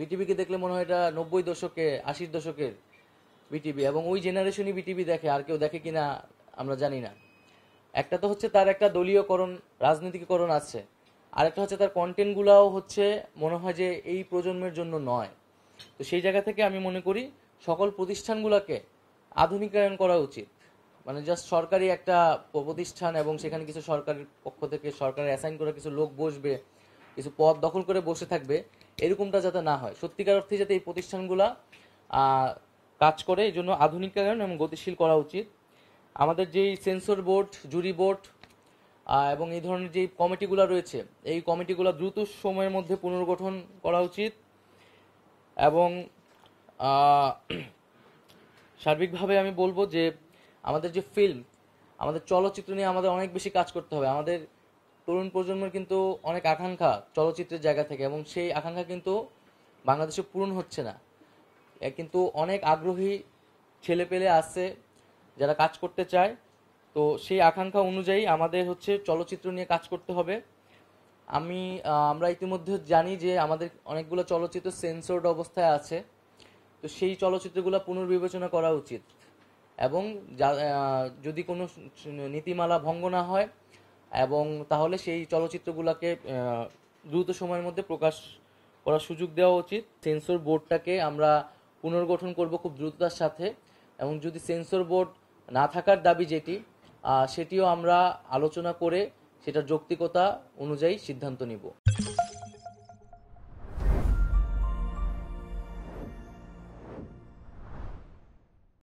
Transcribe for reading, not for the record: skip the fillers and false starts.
বিটিভিকে দেখলে মনে হয় এটা 90 দশকে 80 দশকের বিটিভি, এবং ওই জেনারেশনই বিটিভি দেখে, আর কেউ দেখে কিনা আমরা জানি না। একটা তো হচ্ছে তার একটা দলীয়করণ, রাজনীতিকরণ আছে, আর একটা হচ্ছে তার কন্টেন্টগুলোও হচ্ছে মনে হয় যে এই প্রজন্মের জন্য নয়। তো সেই জায়গা থেকে আমি মনে করি সকল প্রতিষ্ঠানগুলোকে আধুনিকায়ন করা উচিত। মানে জাস্ট সরকারি একটা প্রতিষ্ঠান এবং সেখানে কিছু সরকারের পক্ষ থেকে সরকারের অ্যাসাইন করা কিছু লোক বসবে, কিছু পদ দখল করে বসে থাকবে, এরকমটা যাতে না হয়। সত্যিকার অর্থে যাতে এই প্রতিষ্ঠানগুলা কাজ করে, এই জন্য আধুনিকায়ন এবং গতিশীল করা উচিত। আমাদের যেই সেন্সর বোর্ড, জুরি বোর্ড এবং এই ধরনের যে কমিটিগুলো রয়েছে, এই কমিটিগুলো দ্রুত সময়ের মধ্যে পুনর্গঠন করা উচিত। এবং সার্বিকভাবে আমি বলবো যে আমাদের যে ফিল্ম, আমাদের চলচ্চিত্র নিয়ে আমাদের অনেক বেশি কাজ করতে হবে। আমাদের তরুণ প্রজন্মের কিন্তু অনেক আকাঙ্ক্ষা চলচ্চিত্রের জায়গা থেকে, এবং সেই আকাঙ্ক্ষা কিন্তু বাংলাদেশে পূরণ হচ্ছে না। কিন্তু অনেক আগ্রহী ছেলেপেলে আছে যারা কাজ করতে চায়। তো সেই আকাঙ্ক্ষা অনুযায়ী আমাদের হচ্ছে চলচ্চিত্র নিয়ে কাজ করতে হবে। আমরা ইতিমধ্যে জানি যে আমাদের অনেকগুলো চলচ্চিত্র সেন্সরড অবস্থায় আছে। তো সেই চলচ্চিত্রগুলো পুনর্বিবেচনা করা উচিত, এবং যদি কোনো নীতিমালা ভঙ্গ না হয়, এবং তাহলে সেই চলচ্চিত্রগুলোকে দ্রুত সময়ের মধ্যে প্রকাশ করার সুযোগ দেওয়া উচিত। সেন্সর বোর্ডটাকে আমরা পুনর্গঠন করব খুব দ্রুততার সাথে, এবং যদি সেন্সর বোর্ড না থাকার দাবি যেটি, সেটিও আমরা আলোচনা করে সেটার যৌক্তিকতা অনুযায়ী সিদ্ধান্ত নিব।